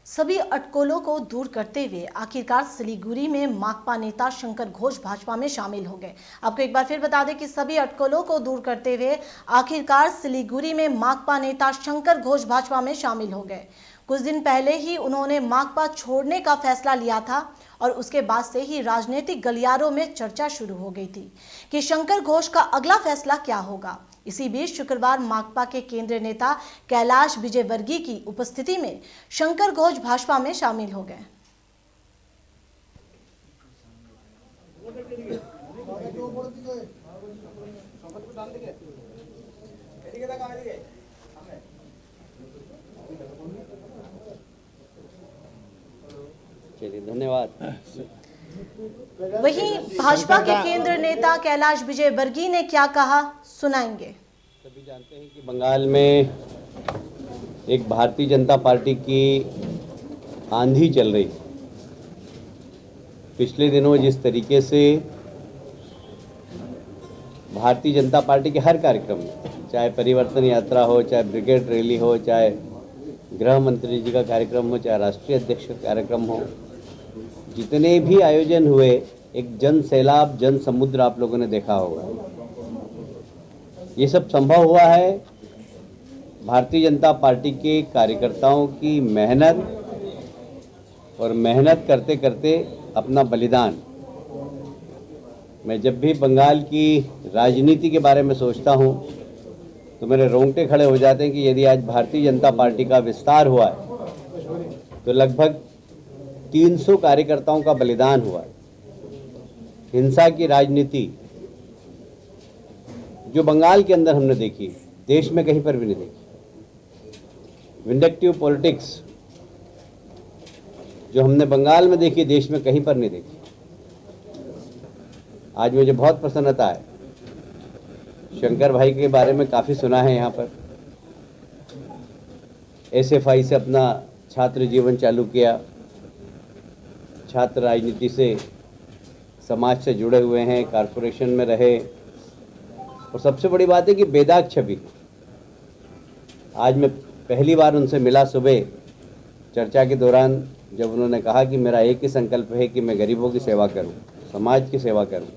सभी अटकलों को दूर करते हुए आखिरकार सिलीगुड़ी में माकपा नेता शंकर घोष भाजपा में शामिल हो गए। आपको एक बार फिर बता दें कि सभी अटकलों को दूर करते हुए आखिरकार सिलीगुड़ी में माकपा नेता शंकर घोष भाजपा में शामिल हो गए। कुछ दिन पहले ही उन्होंने माकपा छोड़ने का फैसला लिया था और उसके बाद से ही राजनीतिक गलियारों में चर्चा शुरू हो गई थी कि शंकर घोष का अगला फैसला क्या होगा। इसी बीच शुक्रवार माकपा के केंद्रीय नेता कैलाश विजयवर्गीय की उपस्थिति में शंकर घोष भाजपा में शामिल हो गए। चलिए, धन्यवाद। वहीं भाजपा के केंद्रीय नेता कैलाश विजयवर्गीय ने क्या कहा, सुनाएंगे। सभी जानते हैं कि बंगाल में एक भारतीय जनता पार्टी की आंधी चल रही है। पिछले दिनों जिस तरीके से भारतीय जनता पार्टी के हर कार्यक्रम में, चाहे परिवर्तन यात्रा हो, चाहे ब्रिगेड रैली हो, चाहे गृह मंत्री जी का कार्यक्रम हो, चाहे राष्ट्रीय अध्यक्ष का कार्यक्रम हो, जितने भी आयोजन हुए, एक जन सैलाब, जन समुद्र आप लोगों ने देखा होगा। ये सब संभव हुआ है भारतीय जनता पार्टी के कार्यकर्ताओं की मेहनत और मेहनत करते करते अपना बलिदान। मैं जब भी बंगाल की राजनीति के बारे में सोचता हूँ तो मेरे रोंगटे खड़े हो जाते हैं कि यदि आज भारतीय जनता पार्टी का विस्तार हुआ है तो लगभग 300 कार्यकर्ताओं का बलिदान हुआ है। हिंसा की राजनीति जो बंगाल के अंदर हमने देखी, देश में कहीं पर भी नहीं देखी। विंडक्टिव पॉलिटिक्स जो हमने बंगाल में देखी, देश में कहीं पर नहीं देखी। आज मुझे बहुत प्रसन्नता है, शंकर भाई के बारे में काफ़ी सुना है। यहाँ पर एसएफआई से अपना छात्र जीवन चालू किया, छात्र राजनीति से, समाज से जुड़े हुए हैं, कारपोरेशन में रहे, और सबसे बड़ी बात है कि बेदाग छवि। आज मैं पहली बार उनसे मिला सुबह चर्चा के दौरान, जब उन्होंने कहा कि मेरा एक ही संकल्प है कि मैं गरीबों की सेवा करूं, समाज की सेवा करूं,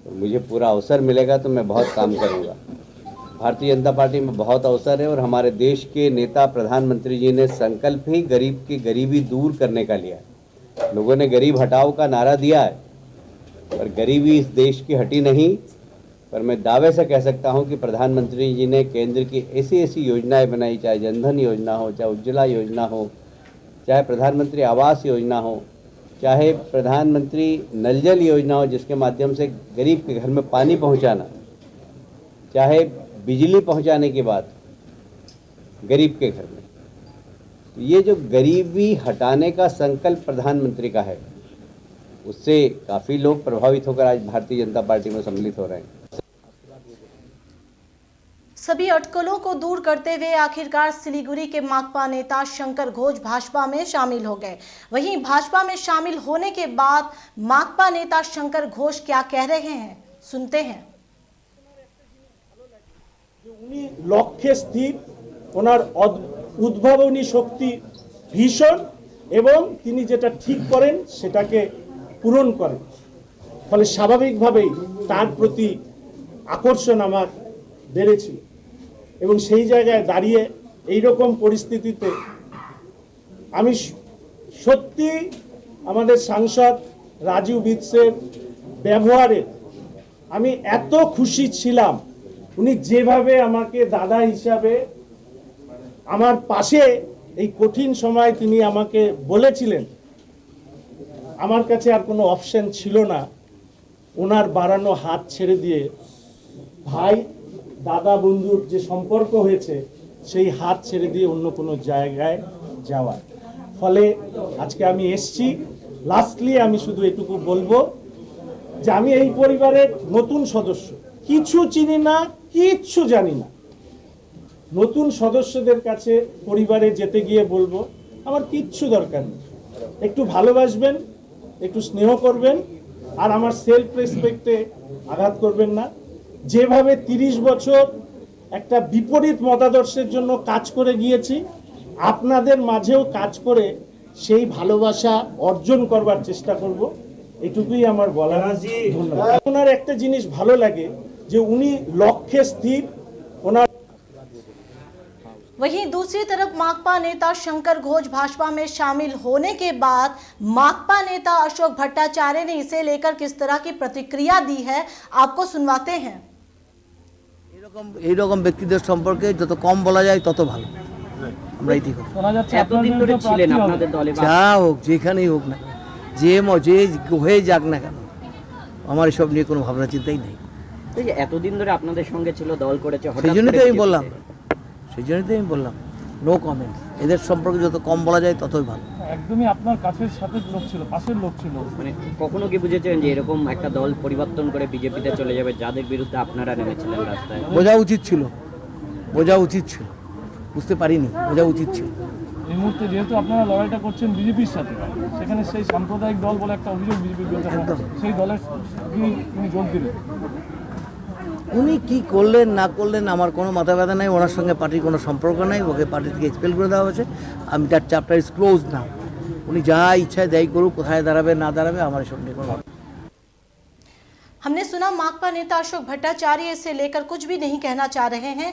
तो मुझे पूरा अवसर मिलेगा तो मैं बहुत काम करूंगा। भारतीय जनता पार्टी में बहुत अवसर है और हमारे देश के नेता प्रधानमंत्री जी ने संकल्प ही गरीब की गरीबी दूर करने का लिया है। लोगों ने गरीब हटाओ का नारा दिया है, पर गरीबी इस देश की हटी नहीं। पर मैं दावे से कह सकता हूं कि प्रधानमंत्री जी ने केंद्र की ऐसी ऐसी योजनाएं बनाई, चाहे जनधन योजना हो, चाहे उज्ज्वला योजना हो, चाहे प्रधानमंत्री आवास योजना हो, चाहे प्रधानमंत्री नल जल योजना हो, जिसके माध्यम से गरीब के घर में पानी पहुंचाना, चाहे बिजली पहुंचाने की बात गरीब के घर में। ये जो गरीबी हटाने का संकल्प प्रधानमंत्री का है, उससे काफ़ी लोग प्रभावित होकर आज भारतीय जनता पार्टी में सम्मिलित हो रहे हैं। सभी अटकलों को दूर करते हुए आखिरकार सिलीगुड़ी के माकपा नेता शंकर घोष भाजपा में शामिल हो गए। वहीं भाजपा में शामिल होने के बाद माकपा नेता शंकर घोष क्या कह रहे हैं, सुनते हैं। उनी लक्ष्ये स्थिर, ओनार उद्भावनी शक्ति भीषण एवं तिनी जेटा ठीक करें सेटाके पूरण करें, फले स्वाभाविकभावेई तार प्रति आकर्षण आमार बेड़ेछिल এবং সেই জায়গায় দাঁড়িয়ে এই রকম পরিস্থিতিতে আমি সত্যি আমাদের সাংসদ রাজু বিৎসের ব্যবহারে আমি এত খুশি ছিলাম। উনি যেভাবে আমাকে দাদা হিসাবে আমার পাশে এই কঠিন সময় তিনি আমাকে বলেছিলেন, আমার কাছে আর কোনো অপশন ছিল না ওনার বাড়ানো হাত ছেড়ে দিয়ে ভাই দাদা বন্ধুর যে সম্পর্ক হয়েছে সেই হাত ছেড়ে দিয়ে অন্য কোনো জায়গায় যাওয়ার। ফলে আজকে আমি এসেছি। লাস্টলি আমি শুধু এটুকু বলবো যে আমি এই পরিবারের নতুন সদস্য, কিছু চিনি না, কিচ্ছু জানি না। নতুন সদস্যদের কাছে পরিবারে যেতে গিয়ে বলবো আমার কিচ্ছু দরকার নেই, একটু ভালোবাসবেন, একটু স্নেহ করবেন, আর আমার সেলফ রেসপেক্টে আঘাত করবেন না। যেভাবে 30 বছর একটা বিপরীত মতাদর্শের জন্য কাজ করে গিয়েছি, আপনাদের মাঝেও কাজ করে সেই ভালোবাসা অর্জন করবার চেষ্টা করব, এটুকুই আমার বলা। ধন্যবাদ। ওনার একটা জিনিস ভালো লাগে যে উনি লক্ষ্যে স্থির। ওনার वहीं दूसरी तरफ माकपा नेता शंकर घोष भाजपा में शामिल होने के बाद माकपा नेता अशोक भट्टाचार्य ने इसे लेकर किस तरह की प्रतिक्रिया दी है, आपको सुनवाते हैं। এইরকম ব্যক্তিদের সম্পর্কে যত কম বলা যায় তত ভালো। আমরা এটি করি। শোনা যাচ্ছে এতদিন ধরে ছিলেন আপনাদের দলে বা যা হোক, যেখানেই হোক না, যে হয়ে যাক না কেন, আমার এসব নিয়ে কোনো ভাবনা চিন্তাই নেই। এই যে এতদিন ধরে আপনাদের সঙ্গে ছিল, দল করেছে, হঠাৎ সেই জন্যই তো করে আমি বললাম, বিজেপিতে। No comments. এদের সম্পর্কে যত কম বলা যায় ততই ভালো। একদমই আপনার কাছের সাথে লোক ছিল, পাশের লোক ছিল। মানে কখনো কি বুঝেছেন যে এরকম একটা দল পরিবর্তন করে বিজেপিতে চলে যাবে, যাদের বিরুদ্ধে আপনারা নেমেছিলেন রাস্তায়? বোঝা উচিত ছিল, বুঝতে পারিনি, বোঝা উচিত ছিল। এই মুহূর্তে যেহেতু আপনারা লড়াইটা করছেন বিজেপির সাথে, সেখানে সেই সাম্প্রদায়িক দল বলে একটা অভিযোগ বিজেপির বিরুদ্ধে, সেই দলের তিনি যোগ দিলেন। উনি কি করলেন না করলেন আমার কোনো মাথা ব্যথা নাই, ওনার সঙ্গে পার্টির কোনো সম্পর্ক নাই, ওকে পার্টি থেকে এক্সপেল করে দেওয়া হয়েছে। আমি তার চ্যাপ্টার ইজ ক্লোজ না। উনি যা ইচ্ছায় দেয় করুক, কোথায় দাঁড়াবে না দাঁড়াবে আমার এসব নিয়ে কোনো। हमने सुना माकपा नेता अशोक भट्टाचार्य इसे लेकर कुछ भी नहीं कहना चाह रहे हैं।